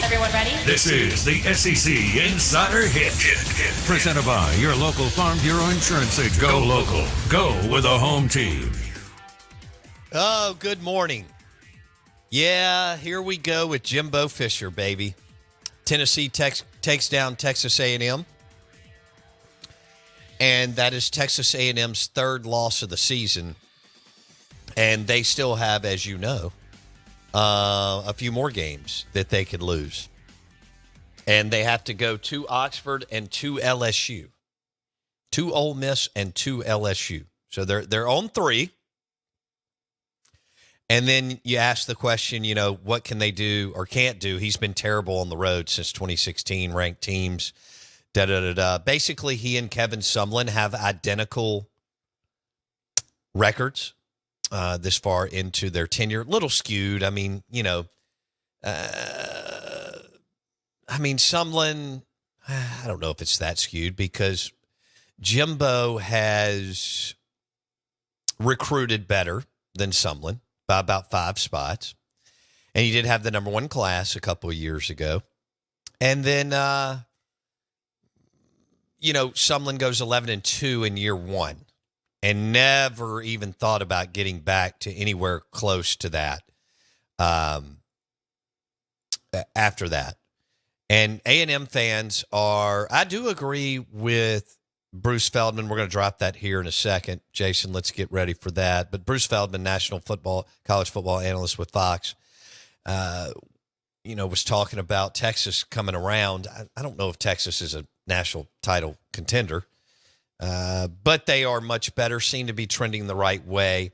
Everyone ready? This is the SEC Insider Hit. Presented by your local Farm Bureau Insurance agent. Go local. Go with a home team. Oh, good morning. Yeah, here we go with Jimbo Fisher, baby. Tennessee takes down Texas A&M. And that is Texas A&M's third loss of the season. And they still have, as you know, a few more games that they could lose. And they have to go to Oxford and to LSU. To Ole Miss and to LSU. So they're on 3. And then you ask the question, you know, what can they do or can't do? He's been terrible on the road since 2016, ranked teams, da-da-da-da. Basically, he and Kevin Sumlin have identical records this far into their tenure. Little skewed. I mean, you know, Sumlin, I don't know if it's that skewed because Jimbo has recruited better than Sumlin by about 5 spots. And he did have the number 1 class a couple of years ago. And then, Sumlin goes 11-2 in year 1 and never even thought about getting back to anywhere close to that after that. And A&M fans I do agree with Bruce Feldman. We're going to drop that here in a second. Jason, let's get ready for that. But Bruce Feldman, college football analyst with Fox, was talking about Texas coming around. I don't know if Texas is a national title contender, but they are much better, seem to be trending the right way.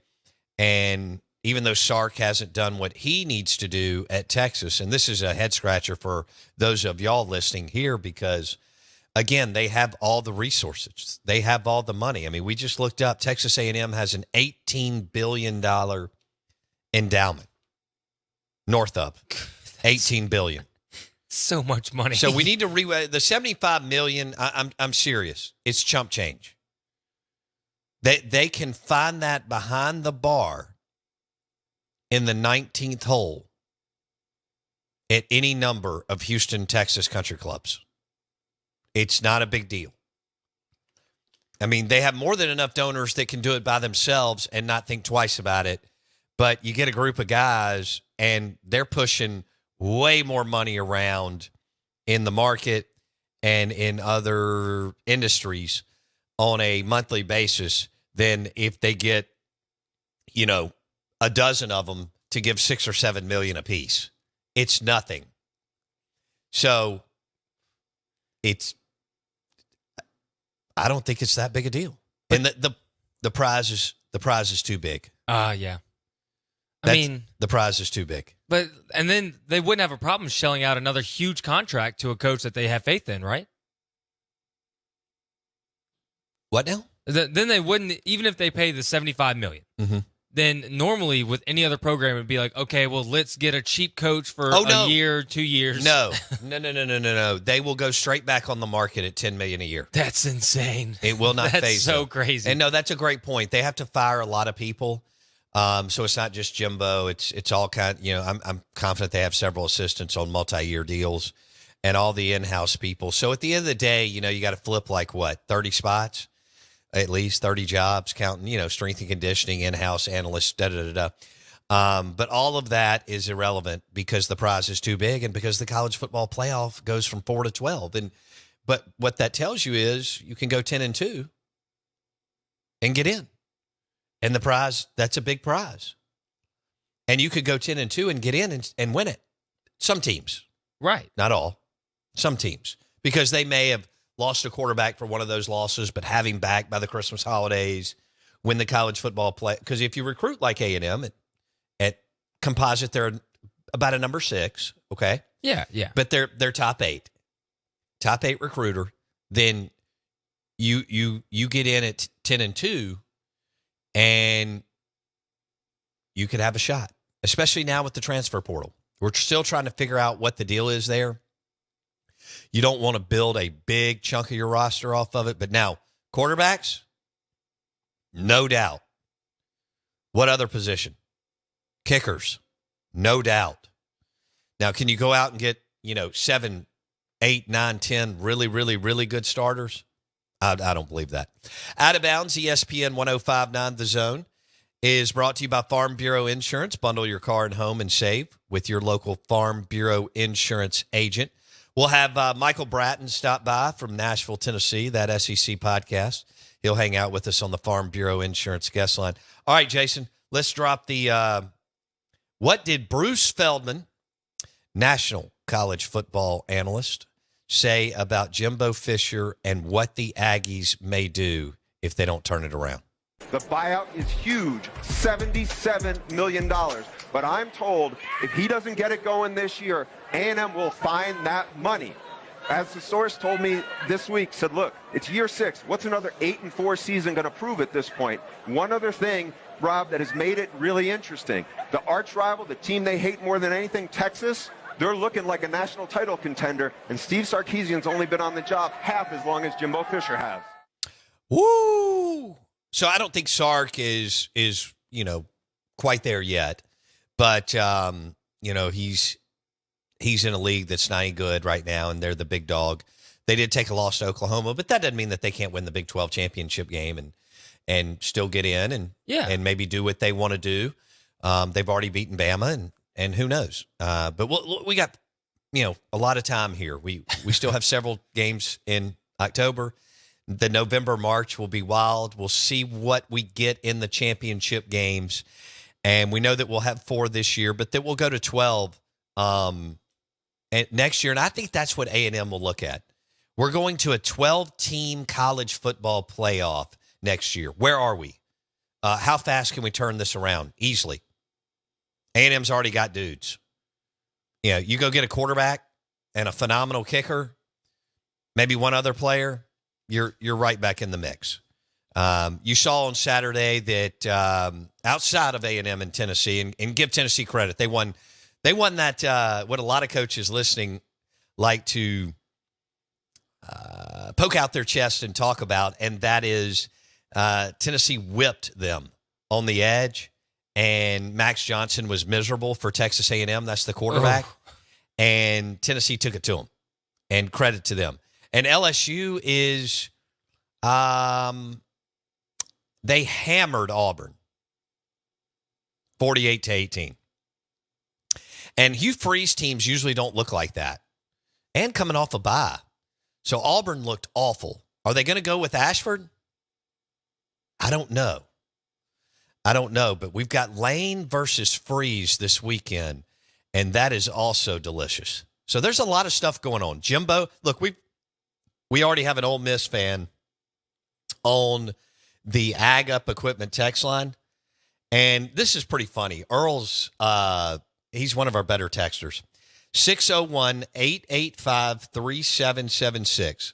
And even though Sark hasn't done what he needs to do at Texas, and this is a head-scratcher for those of y'all listening here because – again, they have all the resources. They have all the money. I mean, we just looked up. Texas A&M has an $18 billion endowment. North of $18 billion. So much money. So we need to the $75 million. I'm serious. It's chump change. They can find that behind the bar in the 19th hole at any number of Houston, Texas country clubs. It's not a big deal. I mean, they have more than enough donors that can do it by themselves and not think twice about it. But you get a group of guys, and they're pushing way more money around in the market and in other industries on a monthly basis than if they get, a dozen of them to give $6 or $7 million apiece. It's nothing. So I don't think it's that big a deal. And the prize is too big. Yeah. The prize is too big. And then they wouldn't have a problem shelling out another huge contract to a coach that they have faith in, right? What now? Then they wouldn't, even if they pay the $75 million. Mm-hmm. Then normally with any other program, it'd be like, okay, well, let's get a cheap coach for a year, 2 years. No. They will go straight back on the market at $10 million a year. That's insane. It will not phase them. That's so crazy. And no, that's a great point. They have to fire a lot of people. So it's not just Jimbo. It's all kind. I'm confident they have several assistants on multi-year deals, and all the in-house people. So at the end of the day, you got to flip 30 spots. At least 30 jobs, counting, strength and conditioning, in-house analysts, da-da-da-da. But all of that is irrelevant because the prize is too big and because the college football playoff goes from 4 to 12. But what that tells you is you can go 10-2 and get in. And the prize, that's a big prize. And you could go 10-2 and get in and win it. Some teams. Right. Not all. Some teams. Because they may have lost a quarterback for one of those losses, but having back by the Christmas holidays, win the college football play. Because if you recruit like A&M at composite, they're about a number 6, okay? Yeah. But they're top 8 recruiter. Then you get in at 10-2, and you could have a shot, especially now with the transfer portal. We're still trying to figure out what the deal is there. You don't want to build a big chunk of your roster off of it. But now, quarterbacks, no doubt. What other position? Kickers, no doubt. Now, can you go out and get 7, 8, 9, 10 really, really, really good starters. I don't believe that. Out of Bounds, ESPN 105.9 The Zone, is brought to you by Farm Bureau Insurance. Bundle your car and home and save with your local Farm Bureau Insurance agent. We'll have Michael Bratton stop by from Nashville, Tennessee, that SEC podcast. He'll hang out with us on the Farm Bureau Insurance guest line. All right, Jason, let's drop the what did Bruce Feldman, national college football analyst, say about Jimbo Fisher and what the Aggies may do if they don't turn it around? The buyout is huge, $77 million. But I'm told if he doesn't get it going this year, A&M will find that money. As the source told me this week, said, look, it's year 6. What's another 8-4 season going to prove at this point? One other thing, Rob, that has made it really interesting. The arch rival, the team they hate more than anything, Texas, they're looking like a national title contender, and Steve Sarkisian's only been on the job half as long as Jimbo Fisher has. Woo! So I don't think Sark is quite there yet, but he's in a league that's not any good right now, and they're the big dog. They did take a loss to Oklahoma, but that doesn't mean that they can't win the Big 12 championship game and still get in and maybe do what they want to do. They've already beaten Bama, and who knows? But we got a lot of time here. We still have several games in October. The November, March will be wild. We'll see what we get in the championship games. And we know that we'll have 4 this year, but that we'll go to 12 and next year. And I think that's what A&M will look at. We're going to a 12-team college football playoff next year. Where are we? How fast can we turn this around? Easily. A&M's already got dudes. You go get a quarterback and a phenomenal kicker, maybe one other player, you're right back in the mix. You saw on Saturday that outside of A&M and Tennessee, and give Tennessee credit, they won that what a lot of coaches listening like to poke out their chest and talk about, and that is Tennessee whipped them on the edge, and Max Johnson was miserable for Texas A&M. That's the quarterback. Oh. And Tennessee took it to them, and credit to them. And LSU is, they hammered Auburn 48-18. And Hugh Freeze teams usually don't look like that. And coming off a bye. So Auburn looked awful. Are they going to go with Ashford? I don't know. But we've got Lane versus Freeze this weekend, and that is also delicious. So there's a lot of stuff going on. Jimbo, look, we already have an Ole Miss fan on the Ag Up Equipment text line, and this is pretty funny. Earl's, he's one of our better texters. 601-885-3776.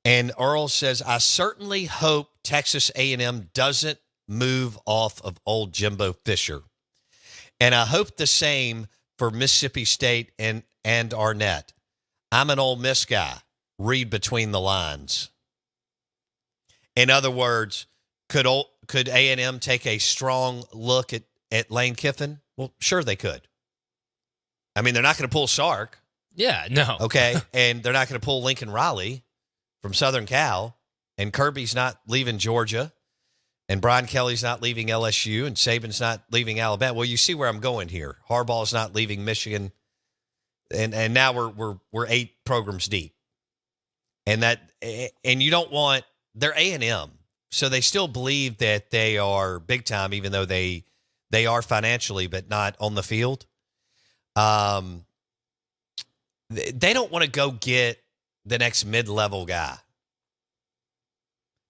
And Earl says, I certainly hope Texas A&M doesn't move off of old Jimbo Fisher. And I hope the same for Mississippi State and Arnett. I'm an Ole Miss guy. Read between the lines. In other words, could A&M take a strong look at Lane Kiffin? Well, sure they could. I mean, they're not going to pull Sark. Yeah, no. Okay, and they're not going to pull Lincoln Riley from Southern Cal, and Kirby's not leaving Georgia, and Brian Kelly's not leaving LSU, and Saban's not leaving Alabama. Well, you see where I'm going here. Harbaugh's not leaving Michigan, and now we're 8 programs deep. And you don't want, they're A&M, so they still believe that they are big time, even though they are financially, but not on the field. They don't want to go get the next mid-level guy.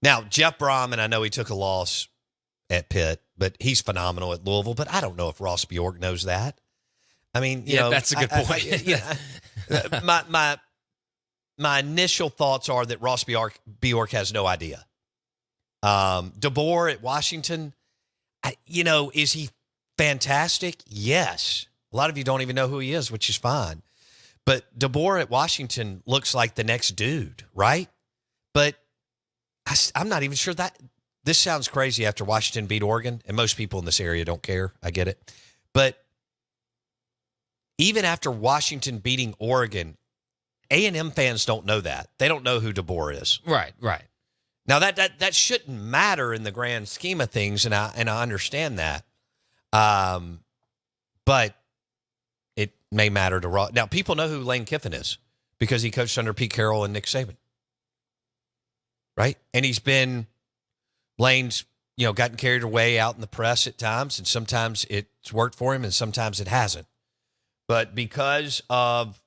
Now, Jeff Brahman, I know he took a loss at Pitt, but he's phenomenal at Louisville. But I don't know if Ross Bjork knows that. I mean, you know, that's a good point. My initial thoughts are that Ross Bjork has no idea. DeBoer at Washington, is he fantastic? Yes. A lot of you don't even know who he is, which is fine. But DeBoer at Washington looks like the next dude, right? But I'm not even sure that this sounds crazy after Washington beat Oregon, and most people in this area don't care. I get it. But even after Washington beating Oregon, A&M fans don't know that. They don't know who DeBoer is. Right. Now that shouldn't matter in the grand scheme of things, and I understand that. But it may matter to Ross. Now, people know who Lane Kiffin is because he coached under Pete Carroll and Nick Saban. Right? And Lane's, gotten carried away out in the press at times, and sometimes it's worked for him and sometimes it hasn't. But because of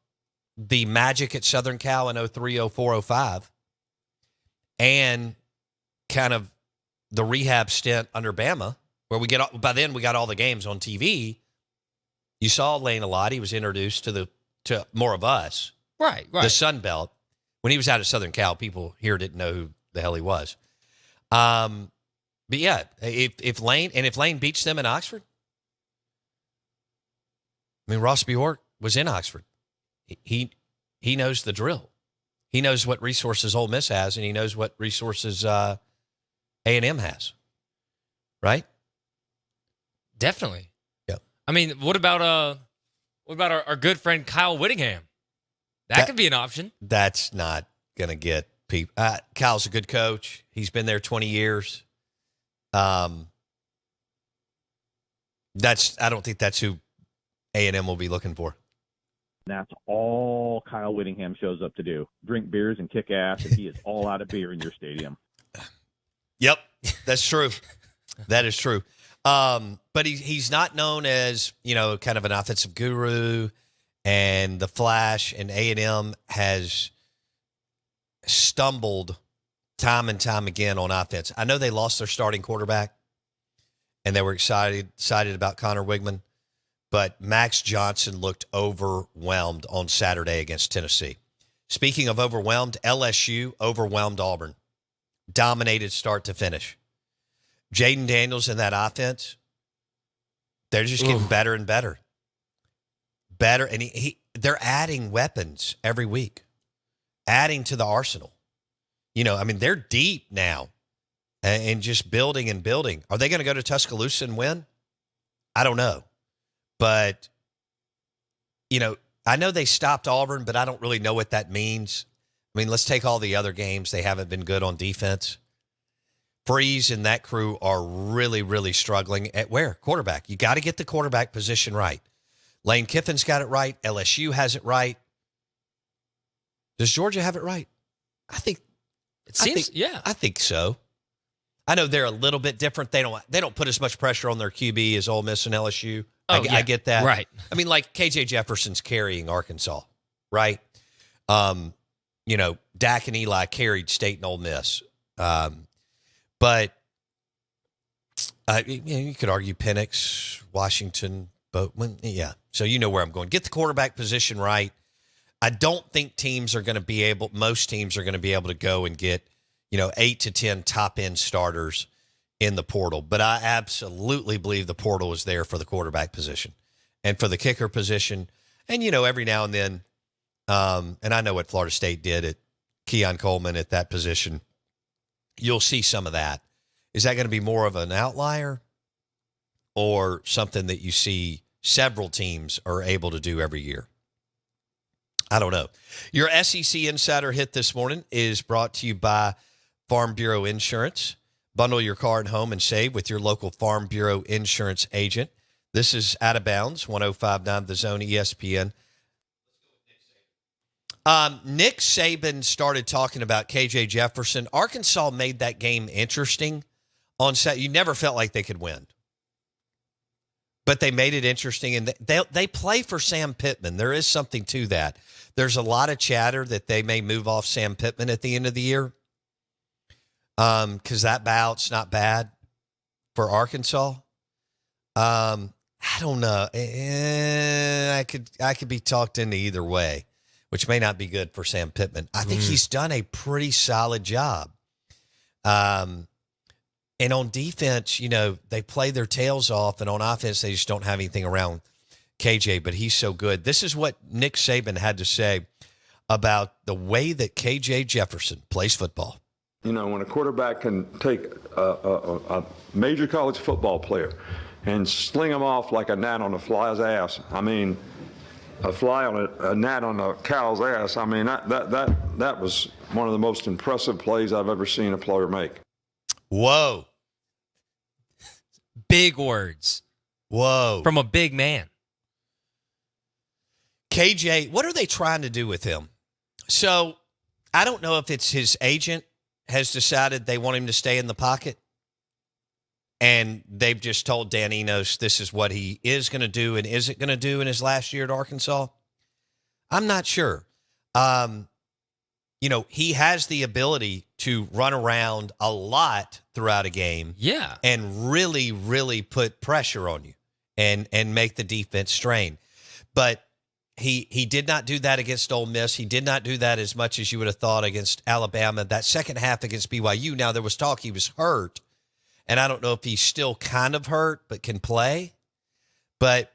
the magic at Southern Cal in 03, 04, 05, and kind of the rehab stint under Bama, where by then we got all the games on TV, you saw Lane a lot. He was introduced to more of us. Right. The Sun Belt. When he was out at Southern Cal, people here didn't know who the hell he was. But yeah, if Lane beats them in Oxford, I mean, Ross Bjork was in Oxford. He knows the drill. He knows what resources Ole Miss has, and he knows what resources A&M has. Right? Definitely. Yeah. I mean, what about our good friend Kyle Whittingham? That could be an option. That's not gonna get people. Kyle's a good coach. He's been there 20 years. I don't think that's who A&M will be looking for. That's all Kyle Whittingham shows up to do. Drink beers and kick ass, and he is all out of beer in your stadium. Yep, that's true. That is true. But he's not known as, kind of an offensive guru and the flash, and A&M has stumbled time and time again on offense. I know they lost their starting quarterback, and they were excited about Connor Wigman. But Max Johnson looked overwhelmed on Saturday against Tennessee. Speaking of overwhelmed, LSU overwhelmed Auburn. Dominated start to finish. Jaden Daniels in that offense, they're just getting better and better. Better, and they're adding weapons every week, adding to the arsenal. They're deep now and just building and building. Are they going to go to Tuscaloosa and win? I don't know. But, I know they stopped Auburn, but I don't really know what that means. I mean, let's take all the other games. They haven't been good on defense. Freeze and that crew are really, really struggling at where? Quarterback. You got to get the quarterback position right. Lane Kiffin's got it right. LSU has it right. Does Georgia have it right? I think so. I know they're a little bit different. They don't put as much pressure on their QB as Ole Miss and LSU. I get that. Right. I mean, like KJ Jefferson's carrying Arkansas, right? Dak and Eli carried State and Ole Miss. But you could argue Penix, Washington, Boatman. Yeah. So you know where I'm going. Get the quarterback position right. I don't think most teams are going to be able to go and get, 8 to 10 top end starters in the portal. But I absolutely believe the portal is there for the quarterback position and for the kicker position. And, every now and then, and I know what Florida State did at Keon Coleman at that position. You'll see some of that. Is that going to be more of an outlier or something that you see several teams are able to do every year? I don't know. Your SEC Insider Hit this morning is brought to you by Farm Bureau Insurance. Bundle your car and home and save with your local Farm Bureau insurance agent. This is Out of Bounds, 105.9 The Zone, ESPN. Nick Saban started talking about KJ Jefferson. Arkansas made that game interesting on set. You never felt like they could win. But they made it interesting, and they play for Sam Pittman. There is something to that. There's a lot of chatter that they may move off Sam Pittman at the end of the year. Because that bout's not bad for Arkansas. I don't know. I could be talked into either way, which may not be good for Sam Pittman. I think he's done a pretty solid job. And on defense, they play their tails off, and on offense, they just don't have anything around KJ, but he's so good. This is what Nick Saban had to say about the way that KJ Jefferson plays football. When a quarterback can take a major college football player and sling him off like a gnat on a fly's ass, I mean, a fly on a gnat on a cow's ass. I mean, that was one of the most impressive plays I've ever seen a player make. Whoa. Big words. Whoa. From a big man. KJ, what are they trying to do with him? So I don't know if it's his agent has decided they want him to stay in the pocket, and they've just told Dan Enos this is what he is going to do and isn't going to do in his last year at Arkansas. I'm not sure. He has the ability to run around a lot throughout a game. Yeah. And really, really put pressure on you and make the defense strain. But he did not do that against Ole Miss. He did not do that as much as you would have thought against Alabama. That second half against BYU, now there was talk he was hurt. And I don't know if he's still kind of hurt but can play. But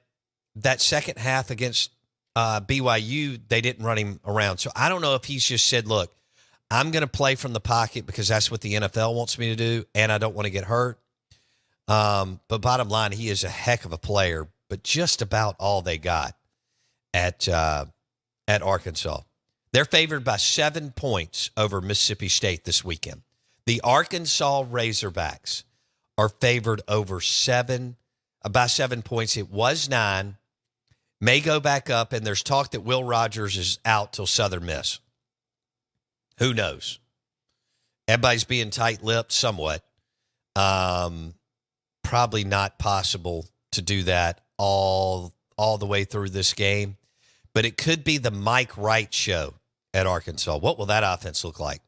that second half against BYU, they didn't run him around. So I don't know if he's just said, look, I'm going to play from the pocket because that's what the NFL wants me to do, and I don't want to get hurt. But bottom line, he is a heck of a player, but just about all they got at Arkansas. They're favored by 7 points over Mississippi State this weekend. The Arkansas Razorbacks are favored over by 7 points. It was 9. May go back up, and there's talk that Will Rogers is out till Southern Miss. Who knows? Everybody's being tight-lipped somewhat. Probably not possible to do that all the way through this game. But it could be the Mike Wright show at Arkansas. What will that offense look like?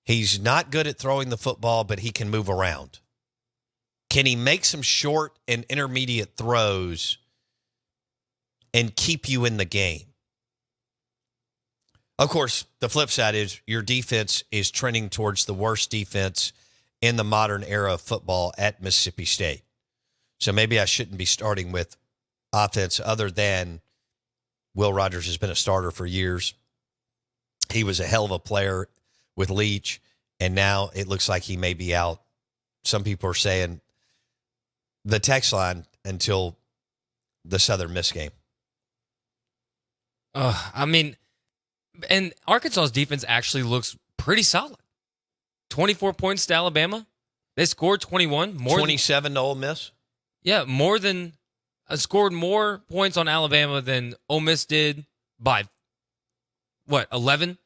He's not good at throwing the football, but he can move around. Can he make some short and intermediate throws and keep you in the game? Of course, the flip side is your defense is trending towards the worst defense in the modern era of football at Mississippi State. So maybe I shouldn't be starting with offense other than Will Rogers has been a starter for years. He was a hell of a player with Leach, and now it looks like he may be out. Some people are saying the text line until the Southern Miss game. And Arkansas's defense actually looks pretty solid. 24 points to Alabama. They scored 21. 27 to Ole Miss? Yeah, scored more points on Alabama than Ole Miss did by, 11?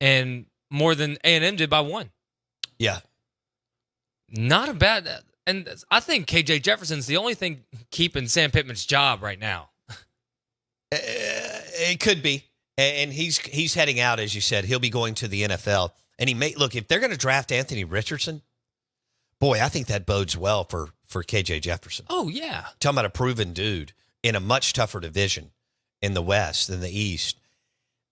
And more than A&M did by 1. Yeah. Not a bad... And I think KJ Jefferson's the only thing keeping Sam Pittman's job right now. It could be. And he's heading out, as you said. He'll be going to the NFL. And look, if they're going to draft Anthony Richardson, boy, I think that bodes well for KJ Jefferson. Oh, yeah. Talking about a proven dude in a much tougher division in the West than the East.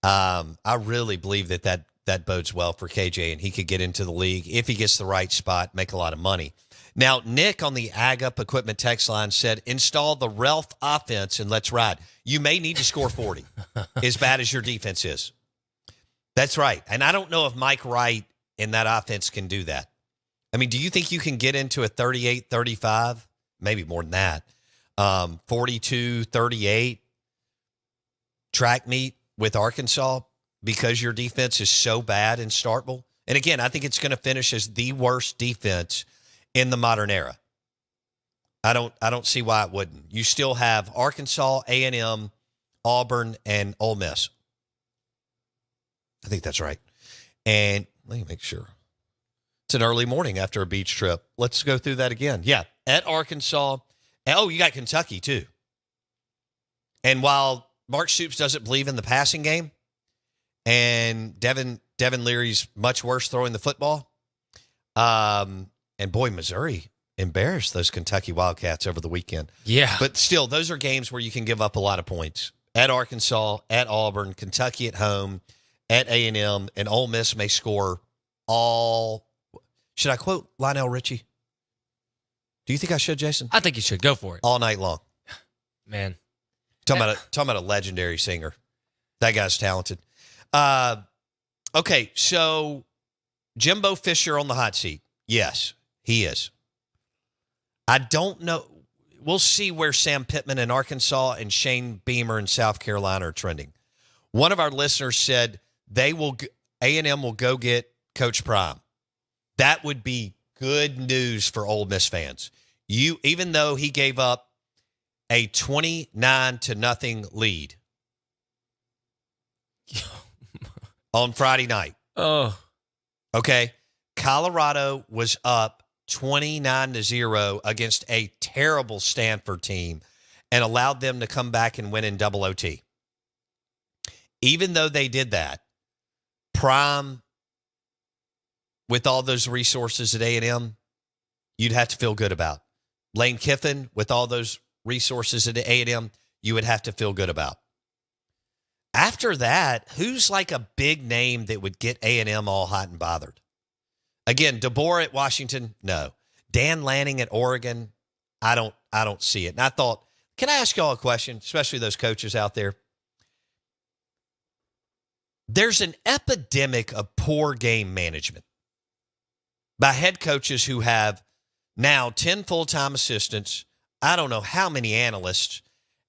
I really believe that bodes well for KJ, and he could get into the league if he gets the right spot, make a lot of money. Now, Nick on the Ag Up Equipment text line said, install the Ralph offense and let's ride. You may need to score 40 as bad as your defense is. That's right. And I don't know if Mike Wright in that offense can do that. I mean, do you think you can get into a 38-35? Maybe more than that. 42-38 track meet with Arkansas because your defense is so bad in Starkville? And again, I think it's going to finish as the worst defense in the modern era. I don't see why it wouldn't. You still have Arkansas, A&M, Auburn, and Ole Miss. I think that's right. And let me make sure. It's an early morning after a beach trip. Let's go through that again. Yeah, at Arkansas. Oh, you got Kentucky too. And while Mark Stoops doesn't believe in the passing game, and Devin Leary's much worse throwing the football, and boy, Missouri embarrassed those Kentucky Wildcats over the weekend. Yeah. But still, those are games where you can give up a lot of points. At Arkansas, at Auburn, Kentucky at home, at A&M, and Ole Miss may score all. Should I quote Lionel Richie? Do you think I should, Jason? I think you should. Go for it. All night long. Man. Talking about a legendary singer. That guy's talented. Okay, so Jimbo Fisher on the hot seat. Yes, he is. I don't know. we'll see where Sam Pittman in Arkansas and Shane Beamer in South Carolina are trending. One of our listeners said A&M will go get Coach Prime. That would be good news for Ole Miss fans. Even though he gave up a 29-0 lead on Friday night. Oh. Okay. Colorado was up 29-0 against a terrible Stanford team and allowed them to come back and win in double OT. Even though they did that, Prime, with all those resources at A&M, you'd have to feel good about. Lane Kiffin, with all those resources at A&M, you would have to feel good about. After that, who's like a big name that would get A&M all hot and bothered? Again, DeBoer at Washington, no. Dan Lanning at Oregon, I don't see it. And I thought, can I ask y'all a question, especially those coaches out there? There's an epidemic of poor game management by head coaches who have now 10 full-time assistants, I don't know how many analysts,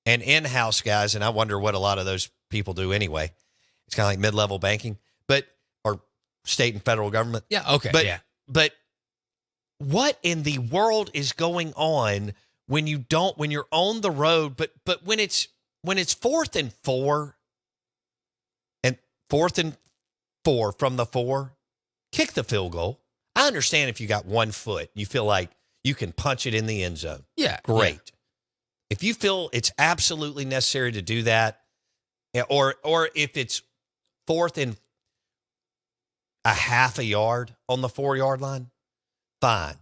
and in-house guys, and I wonder what a lot of those people do anyway. It's kind of like mid-level banking, or state and federal government. Yeah, okay, But what in the world is going on when you're on the road, but when it's 4th and 4 and 4th and 4 from the 4, kick the field goal. I understand if you got 1 foot, you feel like you can punch it in the end zone. Yeah. Great. Yeah. If you feel it's absolutely necessary to do that, or if it's 4th and a half a yard on the 4-yard line, fine.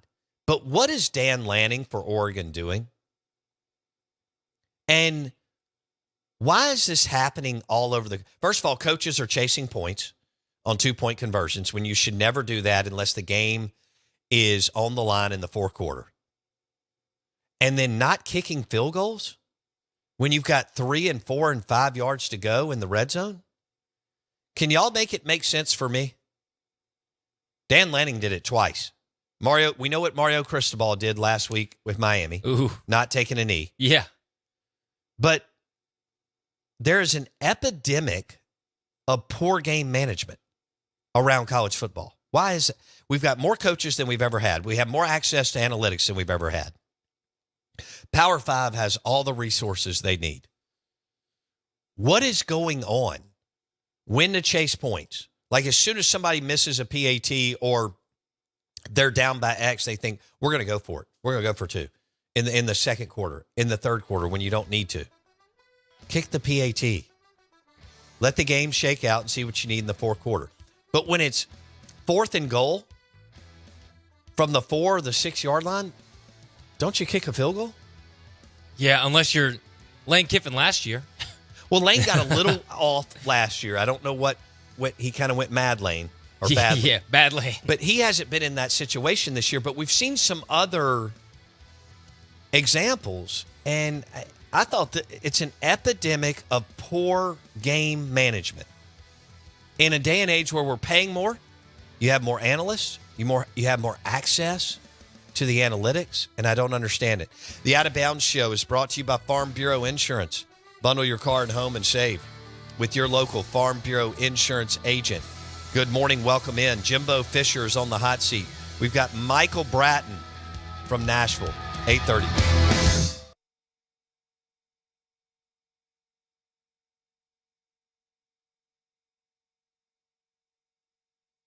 But what is Dan Lanning for Oregon doing? And why is this happening all over the... First of all, coaches are chasing points on 2-point conversions when you should never do that unless the game is on the line in the fourth quarter. And then not kicking field goals when you've got 3 and 4 and 5 yards to go in the red zone? Can y'all make it make sense for me? Dan Lanning did it twice. We know what Mario Cristobal did last week with Miami. Ooh. Not taking a knee. Yeah. But there is an epidemic of poor game management around college football. Why is it? We've got more coaches than we've ever had. We have more access to analytics than we've ever had. Power 5 has all the resources they need. What is going on? When to chase points? Like as soon as somebody misses a PAT or they're down by X, they think, we're going to go for it. We're going to go for 2 in the second quarter, in the third quarter when you don't need to. Kick the PAT. Let the game shake out and see what you need in the fourth quarter. But when it's 4th and goal from the 4 or the 6-yard line, don't you kick a field goal? Yeah, unless you're Lane Kiffin last year. Well, Lane got a little off last year. I don't know what he kind of went mad Lane or bad. Yeah, bad Lane. But he hasn't been in that situation this year. But we've seen some other examples, and I thought that it's an epidemic of poor game management. In a day and age where we're paying more, you have more analysts, you have more access to the analytics, and I don't understand it. The Out of Bounds Show is brought to you by Farm Bureau Insurance. Bundle your car and home and save with your local Farm Bureau Insurance agent. Good morning. Welcome in. Jimbo Fisher is on the hot seat. We've got Michael Bratton from Nashville, 8:30.